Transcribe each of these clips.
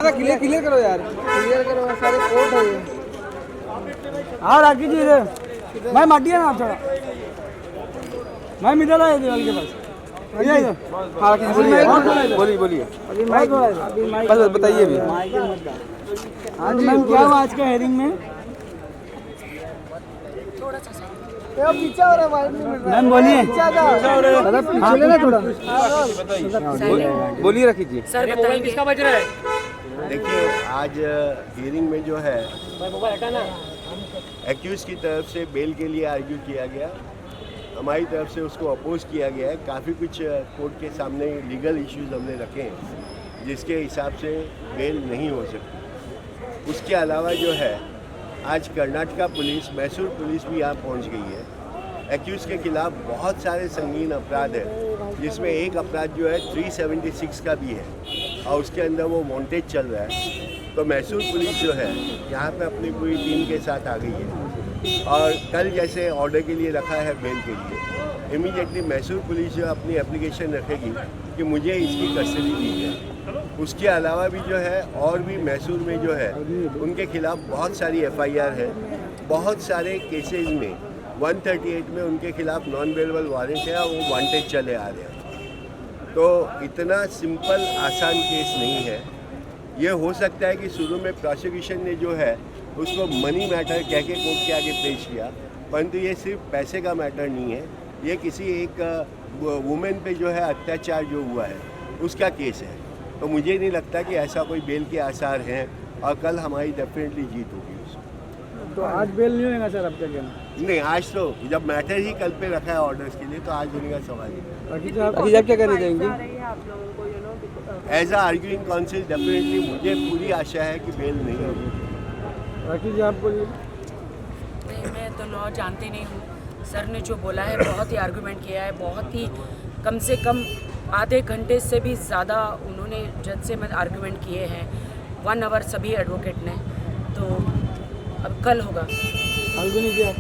Clear करो यार, clear करो, सारे कोर्ट है ये। हाँ राखी जी इधर मैं माटी है ना आप थोड़ा मैं इधर आया दीवार के पास इधर। हाँ बोलिए बोलिए अभी माइक अभी माइक बस बताइए भी। हाँ जी मैम क्या हुआ आज के हेयरिंग में? पीछे हो रहा है मैम बोलिए दादा पीछे लेना थोड़ा बोलिए रखी जी। सर मोबाइल किसका बज रहा है? देखिए आज हियरिंग में जो है एक्यूज की तरफ से बेल के लिए आर्ग्यू किया गया, हमारी तरफ से उसको अपोज किया गया है। काफ़ी कुछ कोर्ट के सामने लीगल इश्यूज हमने रखे हैं जिसके हिसाब से बेल नहीं हो सकती। उसके अलावा जो है आज कर्नाटका पुलिस, मैसूर पुलिस भी यहाँ पहुँच गई है। एक्यूज के खिलाफ बहुत सारे संगीन अपराध है जिसमें एक अपराध जो है 376 का भी है और उसके अंदर वो वांटेड चल रहा है। तो मैसूर पुलिस जो है यहाँ पे अपनी पूरी टीम के साथ आ गई है और कल जैसे ऑर्डर के लिए रखा है बेल के लिए, इमीडिएटली मैसूर पुलिस जो अपनी एप्लीकेशन रखेगी कि मुझे इसकी कस्टडी दी जाए। उसके अलावा भी जो है और भी मैसूर में जो है उनके खिलाफ बहुत सारी FIR है। बहुत सारे केसेस में 138 में उनके खिलाफ नॉन बेलेबल वारंट है और वो वांटेड चले आ रहे हैं। तो इतना सिंपल आसान केस नहीं है। ये हो सकता है कि शुरू में प्रोसिक्यूशन ने जो है उसको मनी मैटर कह के कोर्ट के आगे पेश किया, परंतु ये सिर्फ पैसे का मैटर नहीं है, ये किसी एक वुमेन पे जो है अत्याचार जो हुआ है उसका केस है। तो मुझे नहीं लगता कि ऐसा कोई बेल के आसार हैं और कल हमारी डेफिनेटली जीत होगी उसमें। तो आज बेल नहीं होगा सर आपका कहना? नहीं, आज तो जब मैटर ही कल पे रखा है ऑर्डर्स के लिए तो आज होने का सवाल ही नहीं। अभी आप क्या कहना चाहेंगे? एज आ आर्ग्यूइंग काउंसिल डेफिनेटली मुझे पूरी आशा है कि बेल नहीं होगी। राखी जी आप बोलिए। नहीं, मैं तो लॉ जानती नहीं हूँ। सर ने जो बोला है बहुत ही आर्गूमेंट किया है, बहुत ही कम से कम आधे घंटे से भी ज़्यादा उन्होंने जज से मैं आर्गूमेंट किए हैं, 1 आवर सभी एडवोकेट ने। तो अब कल होगा। फाल्गुनी जी आप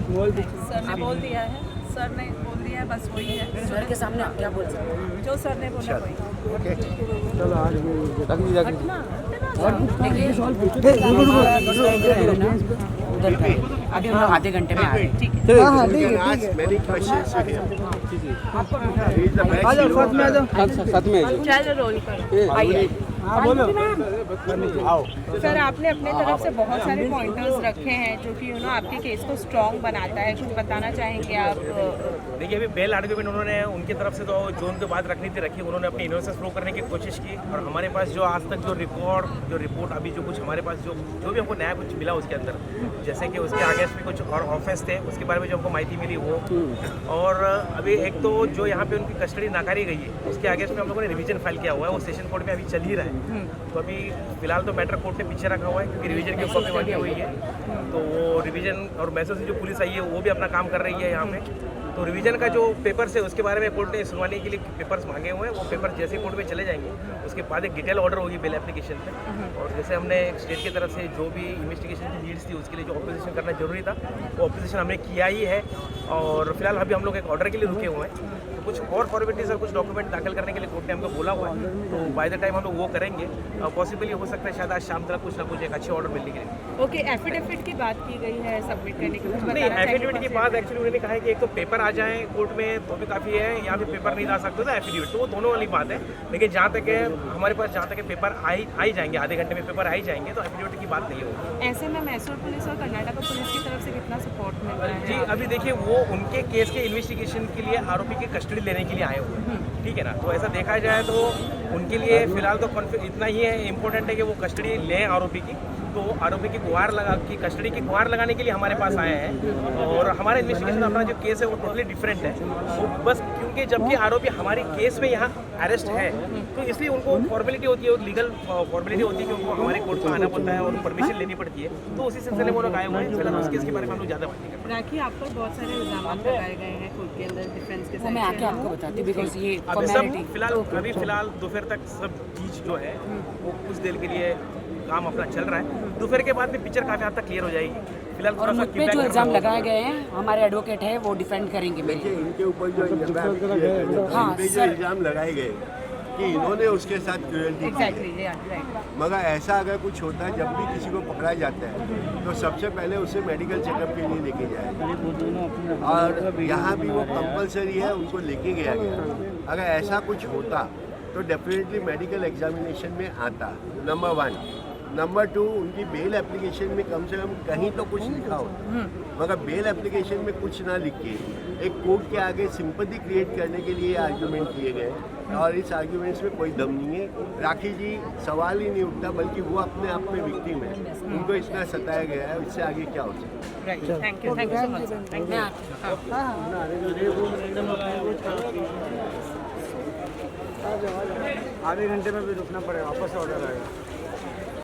मोबाइल सर ने बोल दिया है, सर ने बोल दिया है, बस वही है। सर के सामने आप क्या बोल सकते हैं? जो सर ने बोला वही। चलो आज रखी जी रखी उधर का अभी हम लोग आधे घंटे में आ रहे हैं। ठीक है। हाँ ठीक है साथ में चलो रोल करो। आइए। हाँ बोलो। सर आपने अपने तरफ से बहुत सारे पॉइंटर्स रखे हैं जो कि आपके केस को स्ट्रॉन्ग बनाता है, कुछ बताना चाहेंगे आप? देखिए अभी बेल आर्ग्यूमेंट उन्होंने उनकी तरफ से तो जो उनके बात रखनी थी रखी, उन्होंने अपनी इनोसेंस प्रूव करने की कोशिश की और हमारे पास जो आज तक जो रिपोर्ट अभी जो कुछ हमारे पास जो भी हमको नया कुछ मिला उसके अंदर, जैसे कि उसके आगे भी कुछ और ऑफेंस थे उसके बारे में जो हमको माहिती मिली वो, और अभी एक तो जो यहाँ पे उनकी कस्टडी नाकारी गई है उसके आगे में हम लोगों ने रिवीजन फाइल किया हुआ है, वो सेशन कोर्ट में अभी चल ही रहा है। तो अभी फिलहाल तो मैटर कोर्ट ने पीछे रखा हुआ है क्योंकि रिवीजन की कॉपी मांगी हुई है। तो वो रिवीजन और मैसूर से जो पुलिस आई है वो भी अपना काम कर रही है यहाँ पे। तो रिवीजन का जो पेपर्स है उसके बारे में कोर्ट ने सुनवाने के लिए पेपर्स मांगे हुए हैं। वो पेपर जैसे कोर्ट में चले जाएंगे उसके बाद एक डिटेल ऑर्डर होगी बेल एप्लीकेशन पे। और जैसे हमने स्टेट की तरफ से जो भी इन्वेस्टिगेशन की लीड्स थी उसके लिए जो ऑपोजिशन करना जरूरी था वो ऑपोजिशन हमने किया ही है। और फिलहाल अभी हम लोग एक ऑर्डर के लिए रुके हुए हैं। तो कुछ और फॉर्मेलिटीज और कुछ डॉक्यूमेंट दाखिल करने के लिए कोर्ट ने हमको बोला हुआ है, तो बाय द टाइम हम लोग वो करेंगे। पॉसिबल ये हो सकता है शायद आज शाम तक कुछ ना कुछ एक अच्छे ऑर्डर मिलने के लिए। ओके, एफिडेविट की बात की गई है सबमिट करने की, कुछ नहीं, एफिडेविट की बात एक्चुअली उन्होंने कहा है कि एक तो पेपर आ जाए कोर्ट में तो भी काफ़ी है, यहाँ पे पेपर नहीं ला सकते तो एफिडेविट, तो वो दोनों वाली बात है। लेकिन जहाँ तक है हमारे पास जहाँ तक है पेपर आ ही जाएंगे, आधे घंटे में पेपर आ ही जाएंगे, तो एफिडेविट की बात नहीं होगी। ऐसे में मैसूर पुलिस और कर्नाटक पुलिस की तरफ से कितना सपोर्ट मिल रहा है? जी अभी देखिए वो उनके केस के इन्वेस्टिगेशन के लिए आरोपी की कस्टडी लेने के लिए आए हुए हैं, ठीक है ना। तो ऐसा देखा जाए तो उनके लिए फिलहाल तो इतना ही है, इम्पोर्टेंट है कि वो कस्टडी लें आरोपी की। तो आरोपी की कस्टडी की गुहार लगाने के लिए हमारे पास आए हैं। और हमारा इन्वेस्टिगेशन अपना जो केस है वो टोटली डिफरेंट है। वो बस क्योंकि जबकि आरोपी हमारे केस में यहाँ अरेस्ट है तो इसलिए उनको फॉर्मेलिटी होती है, लीगल फॉर्मेलिटी होती है कि उनको हमारे कोर्ट में आना पड़ता है और परमिशन लेनी पड़ती है। तो उसी सिलसिले में वो लोग आए हुए हैं। फिलहाल उस केस के बारे में हम लोग ज़्यादा बात नहीं कर रहे। राखी, आप पर बहुत सारे इल्जाम लगाए गए हैं कोर्ट के अंदर डिफेंस के वो मैं आके आपको बताती हूँ बिकॉज ये सब फिलहाल दोपहर तक सब चीज़ जो है वो कुछ देर के लिए काम अपना चल रहा है। दोपहर के बाद में पिक्चर काफ़ी हद तक क्लियर हो जाएगी। फिलहाल और मुझ पे जो इल्ज़ाम लगाए गए हैं हमारे एडवोकेट है वो डिफेंड करेंगे मेरे। इनके ऊपर जो हाँ, इल्जाम लगाए गए कि इन्होंने उसके साथ क्रूएल्टी की है। Exactly right. मगर ऐसा अगर कुछ होता है, जब भी किसी को पकड़ा जाता है तो सबसे पहले उसे मेडिकल चेकअप के लिए लेके जाए, और यहाँ भी वो कंपलसरी है, उनको लेके गया गया। अगर ऐसा कुछ होता तो डेफिनेटली मेडिकल एग्जामिनेशन में आता, नंबर 1। नंबर 2, उनकी बेल एप्लीकेशन में कम से कम कहीं तो कुछ लिखा हो, मगर बेल एप्लीकेशन में कुछ ना लिख के एक कोर्ट के आगे सिंपैथी क्रिएट करने के लिए आर्ग्यूमेंट किए गए, और इस आर्ग्यूमेंट्स में कोई दम नहीं है। राखी जी सवाल ही नहीं उठता, बल्कि वो अपने आप में विक्टिम है, उनको इतना सताया गया है, इससे आगे क्या हो सकता है। Right, thank you so much sir, thank मैं यू। आधे घंटे में भी रुकना पड़ेगा, वापस ऑर्डर आएगा।